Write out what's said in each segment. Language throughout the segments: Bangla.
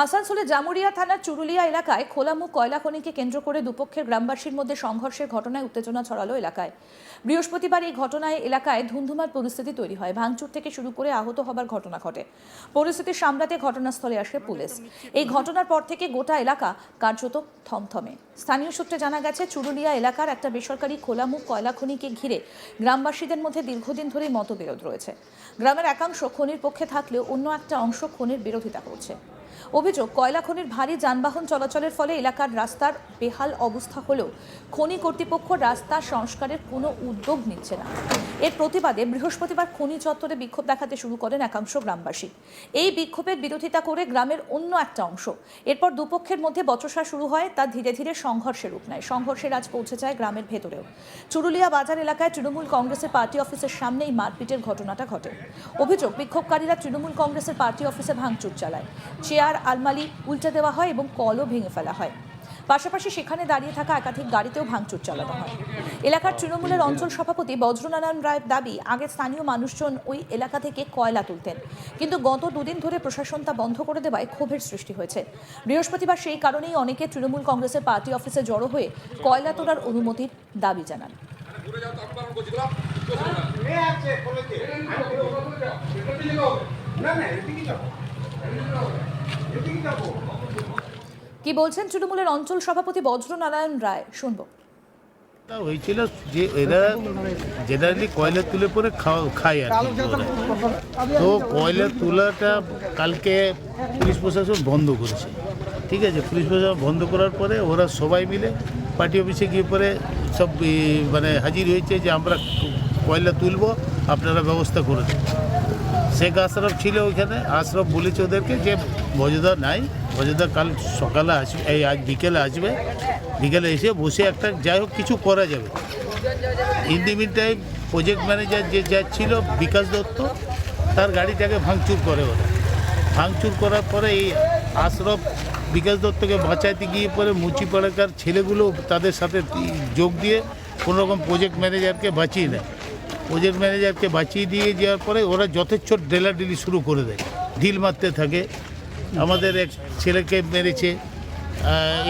আসানসোলের জামুরিয়া থানার চুরুলিয়া এলাকায় খোলামুখ কয়লা খনিকে কেন্দ্র করে দুপক্ষের গ্রামবাসীর মধ্যে সংঘর্ষের ঘটনায় উত্তেজনা ছড়ালো এলাকায়। বৃহস্পতিবার এই ঘটনায় এলাকায় ধুন্ধুমার পরিস্থিতি তৈরি হয়। ভাঙচুর থেকে শুরু করে আহত হবার ঘটনা ঘটে। পরিস্থিতি সামলাতে ঘটনাস্থলে আসে পুলিশ। এই ঘটনার পর থেকে গোটা এলাকা কার্যত থমথমে। স্থানীয় সূত্রে জানা গেছে, চুরুলিয়া এলাকার একটা বেসরকারি খোলামুখ কয়লা খনিকে ঘিরে গ্রামবাসীদের মধ্যে দীর্ঘদিন ধরেই মতবিরোধ রয়েছে। গ্রামের একাংশ খনির পক্ষে থাকলেও অন্য একটা অংশ খনির বিরোধিতা করছে। অভিযোগ, কয়লা খনির ভারী যানবাহন চলাচলের ফলে এলাকার রাস্তার বেহাল অবস্থা হলেও খনি কর্তৃপক্ষ রাস্তা সংস্কারের কোনো উদ্যোগ নিচ্ছে না। এর প্রতিবাদে বৃহস্পতিবার খনি চত্বরে বিক্ষোভ দেখাতে শুরু করেন একাংশ গ্রামবাসী। এই বিক্ষোভের বিরোধিতা করে গ্রামের অন্য একটা অংশ। এরপর দুপক্ষের মধ্যে বচসা শুরু হয়, তা ধীরে ধীরে সংঘর্ষের রূপ নেয়। সংঘর্ষের আজ পৌঁছে যায় গ্রামের ভেতরেও। চুরুলিয়া বাজার এলাকায় তৃণমূল কংগ্রেসের পার্টি অফিসের সামনেই মারপিটের ঘটনাটা ঘটে। অভিযোগ, বিক্ষোভকারীরা তৃণমূল কংগ্রেসের পার্টি অফিসে ভাঙচুর চালায়। চেয়ার, আলমারি উল্টে দেওয়া হয় এবং কলও ভেঙে ফেলা হয়। পাশাপাশি সেখানে দাঁড়িয়ে থাকা একাধিক গাড়িতেও ভাঙচুর চালানো হয়। এলাকার তৃণমূলের অঞ্চল সভাপতি বজ্রনারায়ণ রায়ের দাবি, আগে স্থানীয় মানুষজন ওই এলাকা থেকে কয়লা তুলতেন, কিন্তু গত দুদিন ধরে প্রশাসন তা বন্ধ করে দেওয়ায় ক্ষোভের সৃষ্টি হয়েছে। বৃহস্পতিবার সেই কারণেই অনেকে তৃণমূল কংগ্রেসের পার্টি অফিসে জড়ো হয়ে কয়লা তোলার অনুমতির দাবি জানান। কি বলছেন তৃণমূলের অঞ্চল সভাপতি বজ্রনারায়ণ রায়, শুনবো। হয়েছিল যে এরা জেনারেলি কয়লা তুলে পরে খায় আর কি। তো কয়লা তোলাটা কালকে পুলিশ প্রশাসন বন্ধ করেছে, ঠিক আছে। পুলিশ প্রশাসন বন্ধ করার পরে ওরা সবাই মিলে পার্টি অফিসে গিয়ে পরে সব মানে হাজির হয়েছে যে আমরা কয়লা তুলবো, আপনারা ব্যবস্থা করে দেন। শেখ আশরাফ ছিল ওইখানে। আশরাফ বলেছে ওদেরকে যে মজুদা নাই, মজুদা কাল সকালে আসবে, এই আজ বিকেলে আসবে, বিকেলে এসে বসে একটা যাই হোক কিছু করা যাবে। In the meantime project manager যে যাচ্ছিল বিকাশ দত্ত, তার গাড়িটাকে ভাঙচুর করে ওরা। ভাঙচুর করার পরে এই আশরাফ বিকাশ দত্তকে বাঁচাইতে গিয়ে পরে মুচিপাড়াকার ছেলেগুলো তাদের সাথে যোগ দিয়ে কোনোরকম প্রজেক্ট ম্যানেজারকে বাঁচিয়ে নেয়। প্রজেক্ট ম্যানেজারকে বাঁচিয়ে দিয়ে যাওয়ার পরে ওরা যথেচ্ছ ডেলাডেলি শুরু করে দেয়, ঢিল মারতে থাকে। আমাদের এক ছেলেকে মেরেছে।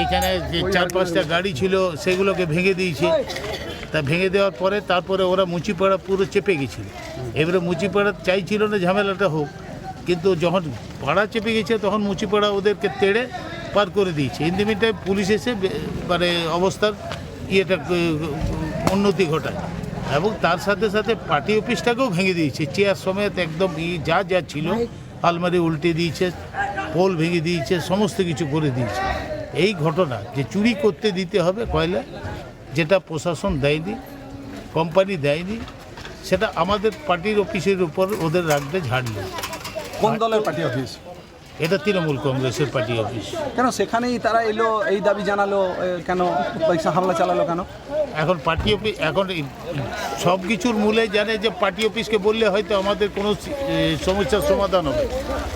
এখানে যে 4-5টা গাড়ি ছিল সেগুলোকে ভেঙে দিয়েছে। তা ভেঙে দেওয়ার পরে তারপরে ওরা মুচিপাড়া পুরো চেপে গেছিল। এবারে মুচিপাড়া চাইছিল না ঝামেলাটা হোক, কিন্তু যখন পাড়া চেপে গেছে তখন মুচিপাড়া ওদেরকে তেড়ে পার করে দিয়েছে। In the meantime police এসে মানে অবস্থার ইয়েটা উন্নতি ঘটায় এবং তার সাথে সাথে পার্টি অফিসটাকেও ভেঙে দিয়েছে। চেয়ার সমেত একদম যা যা ছিল, আলমারি উল্টে দিয়েছে, পোল ভেঙে দিয়েছে, সমস্ত কিছু করে দিয়েছে। এই ঘটনা যে চুরি করতে দিতে হবে কয়লা, যেটা প্রশাসন দেয়নি, কোম্পানি দেয়নি, সেটা আমাদের পার্টির অফিসের উপর ওদের রাখতে ঝাড় নেই। কোন দলের পার্টি অফিস? এটা তৃণমূল কংগ্রেসের পার্টি অফিস। কেন সেখানেই তারা এলো, এই দাবি জানালো, কেন হামলা চালালো কেন? এখন পার্টি অফিস, এখন সব কিছুর মূলে জানে যে পার্টি অফিসকে বললে হয়তো আমাদের কোনো সমস্যার সমাধান হবে,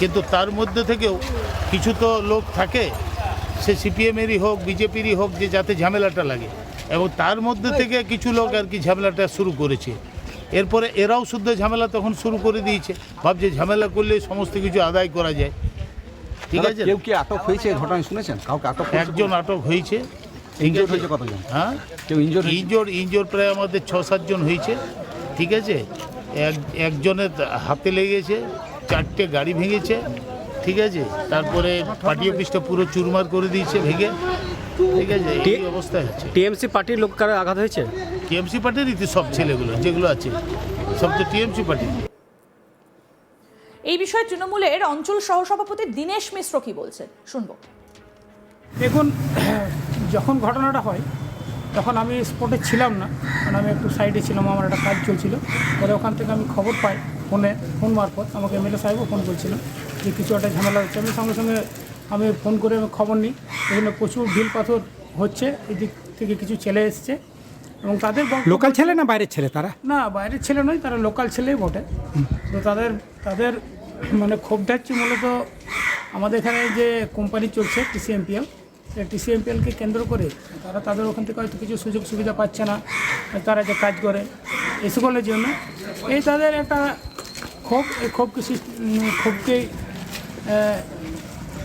কিন্তু তার মধ্যে থেকেও কিছু তো লোক থাকে, সে সিপিএমেরই হোক বিজেপিরই হোক, যে যাতে ঝামেলাটা লাগে, এবং তার মধ্যে থেকে কিছু লোক আর কি ঝামেলাটা শুরু করেছে। এরপরে এরাও শুদ্ধ ঝামেলা তখন শুরু করে দিয়েছে, ভাবছে ঝামেলা করলে সমস্ত কিছু আদায় করা যায়, ঠিক আছে। কেউ কি আটক হয়েছে ঘটনায় শুনেছেন? কাউকে আটক? একজন আটক হয়েছে। ইনজোর্ড হয়েছে কতজন? হ্যাঁ, কেউ ইনজোর প্রায় আমাদের 6-7 জন হয়েছে, ঠিক আছে। একজনের হাতে লেগেছে, 4টে গাড়ি ভেঙেছে, ঠিক আছে। তারপরে পার্টি অফিসটা পুরো চুরমার করে দিয়েছে ভেঙে, ঠিক আছে। এই অবস্থা হচ্ছে। টিএমসি পার্টির লোক কারো আঘাত হয়েছে? টিএমসি পার্টিরই তো সব ছেলেগুলো যেগুলো আছে, সব তো টিএমসি পার্টি। এই বিষয়ে তৃণমূলের অঞ্চল সহসভাপতি দীনেশ মিশ্র কি বলছেন, শুনবো। দেখুন, যখন ঘটনাটা হয় তখন আমি স্পটে ছিলাম না, কারণ আমি একটু সাইডে ছিলাম, আমার একটা কাজ চলছিল। পরে ওখান থেকে আমি খবর পাই ফোন মারফত, আমাকে এমএলএ সাহেবও ফোন করছিলেন যে কিছু একটা ঝামেলা হচ্ছে। আমি সঙ্গে সঙ্গে আমি ফোন করে আমি খবর নিই, এখানে প্রচুর ঢিল পাথর হচ্ছে, এদিক থেকে কিছু ছেলে এসছে এবং তাদের লোকাল ছেলে না বাইরের ছেলে? তারা না বাইরের ছেলে নয়, তারা লোকাল ছেলেই বটে। তো তাদের মানে ক্ষোভটা হচ্ছে মূলত আমাদের এখানে যে কোম্পানি চলছে TCMPL, TCMPLকে কেন্দ্র করে তাদের ওখান থেকে হয়তো কিছু সুযোগ সুবিধা পাচ্ছে না, তারা যে কাজ করে এই সকলের জন্য এই তাদের একটা ক্ষোভ। এই ক্ষোভকে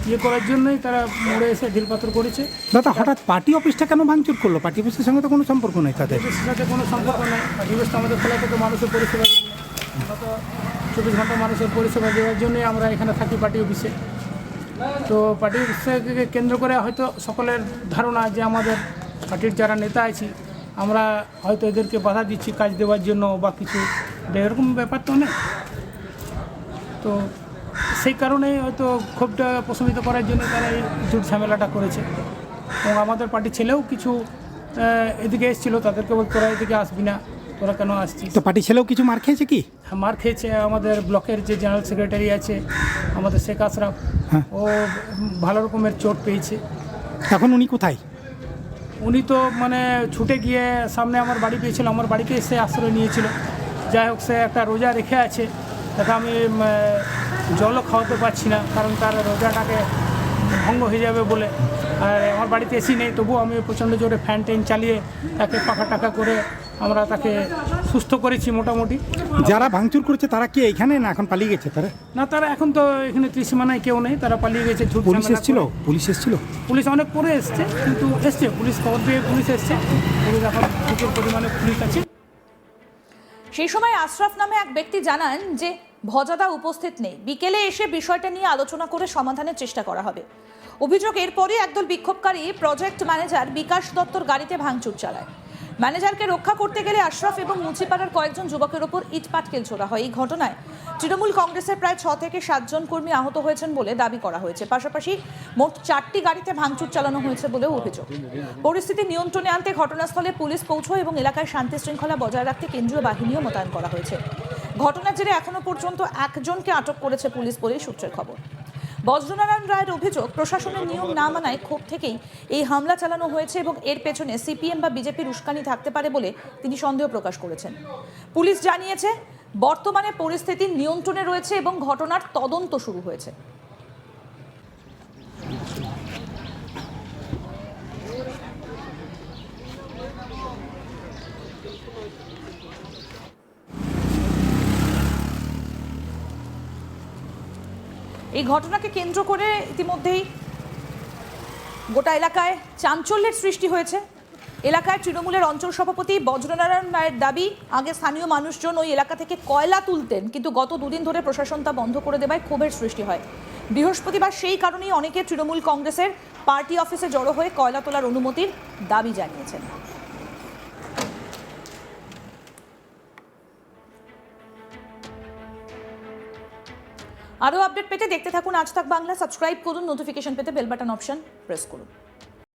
ইয়ে করার জন্যই তারা মোড়ে এসে ঢিল পাথর করেছে। দাদা হঠাৎ পার্টি অফিসটা কেন ভাঙচুর করলো? পার্টি অফিসের সঙ্গে তো কোনো সম্পর্ক নেই তাদের। পার্টির সাথে কোনো সম্পর্ক নেই। পার্টি অফিসটা আমাদের খোলা থেকে মানুষের পরিষেবা, গত 24 ঘন্টা মানুষের পরিষেবা দেওয়ার জন্যই আমরা এখানে থাকি পার্টি অফিসে। তো পার্টি অফিসকে কেন্দ্র করে হয়তো সকলের ধারণা যে আমাদের পার্টির যারা নেতা আছি আমরা হয়তো এদেরকে বাধা দিচ্ছি কাজ দেওয়ার জন্য বা কিছু, এরকম ব্যাপার তো নেই। তো সেই কারণেই হয়তো ক্ষোভটা প্রশমিত করার জন্য তারা এই জুট ঝামেলাটা করেছে। এবং আমাদের পার্টির ছেলেও কিছু এদিকে এসেছিলো, তাদেরকে বল তোরা এদিকে আসবি না, তোরা কেন আসছিস। তো পার্টি ছেলেও কিছু মার খেয়েছে কি? মার খেয়েছে। আমাদের ব্লকের যে জেনারেল সেক্রেটারি আছে আমাদের শেখ আশরাফ, হ্যাঁ। ও ভালো রকমের চোট পেয়েছে। এখন উনি কোথায়? উনি তো মানে ছুটে গিয়ে সামনে আমার বাড়ি পেয়েছিল, আমার বাড়িতে এসে আশ্রয় নিয়েছিল। যাই হোক, সে একটা রোজা রেখে আছে, তাকে আমি জলও খাওয়াতে পারছি না, কারণ তার রোজাটাকে ভঙ্গ হয়ে যাবে বলে। আর আমার বাড়িতে এসি নেই, তবুও আমি প্রচণ্ড জোরে ফ্যান ট্যান চালিয়ে তাকে পাখা টাকা করে আমরা তাকে সুস্থ করেছি মোটামুটি। যারা ভাঙচুর করেছে তারা কি এইখানে না এখন পালিয়ে গেছে তারা? না, তারা এখন তো এখানে ত্রিসীমানায় কেউ নেই, তারা পালিয়ে গেছে। ঝুট পুলিশ ঝামেলা এসেছিল? করে। পুলিশ এসেছিল? পুলিশ অনেক পরে এসছে, কিন্তু এসছে পুলিশ, খবর পেয়ে পুলিশ এসছে। পুলিশ এখন প্রচুর পরিমাণে পুলিশ আছে। সেই সময় আশরাফ নামে এক ব্যক্তি জানান যে ভজাদা উপস্থিত নেই, বিকেলে এসে বিষয়টা নিয়ে আলোচনা করে সমাধানের চেষ্টা করা হবে। অভিযোগ, এরপরই একদল বিক্ষোভকারী প্রজেক্ট ম্যানেজার বিকাশ দত্তর গাড়িতে ভাঙচুর চালায়। ম্যানেজারকে রক্ষা করতে গেলে আশরাফ এবং মুচিপাড়ার কয়েকজন যুবকের ওপর ইট পাটকেল ছোড়া হয়। এই ঘটনায় তৃণমূল কংগ্রেসের প্রায় 6 থেকে 7 জন কর্মী আহত হয়েছেন বলে দাবি করা হয়েছে। পাশাপাশি মোট 4টি গাড়িতে ভাঙচুর চালানো হয়েছে বলেও অভিযোগ। পরিস্থিতি নিয়ন্ত্রণে আনতে ঘটনাস্থলে পুলিশ পৌঁছয় এবং এলাকায় শান্তি শৃঙ্খলা বজায় রাখতে কেন্দ্রীয় বাহিনীও মোতায়েন করা হয়েছে। ঘটনার জেরে এখনো পর্যন্ত 1 জনকে আটক করেছে পুলিশ বলেই সূত্রের খবর। বজ্রনারায়ণ রায়ের অভিযোগ, প্রশাসনের নিয়ম না মানায় ক্ষোভ থেকেই এই হামলা চালানো হয়েছে এবং এর পেছনে সিপিএম বা বিজেপির উস্কানি থাকতে পারে বলে তিনি সন্দেহ প্রকাশ করেছেন। পুলিশ জানিয়েছে বর্তমানে পরিস্থিতি নিয়ন্ত্রণে রয়েছে এবং ঘটনার তদন্ত শুরু হয়েছে। এই ঘটনাকে কেন্দ্র করে ইতিমধ্যেই গোটা এলাকায় চাঞ্চল্যের সৃষ্টি হয়েছে। এলাকায় তৃণমূলের অঞ্চল সভাপতি বজ্রনারায়ণ রায়ের দাবি, আগে স্থানীয় মানুষজন ওই এলাকা থেকে কয়লা তুলতেন, কিন্তু গত 2 দিন ধরে প্রশাসন তা বন্ধ করে দেওয়ায় ক্ষোভের সৃষ্টি হয়। বৃহস্পতিবার সেই কারণেই অনেকে তৃণমূল কংগ্রেসের পার্টি অফিসে জড়ো হয়ে কয়লা তোলার অনুমতির দাবি জানিয়েছেন। আরও আপডেট পেতে দেখতে থাকুন আজ তাক বাংলা। সাবস্ক্রাইব করুন, নোটিফিকেশন পেতে বেল বাটন অপশন প্রেস করুন।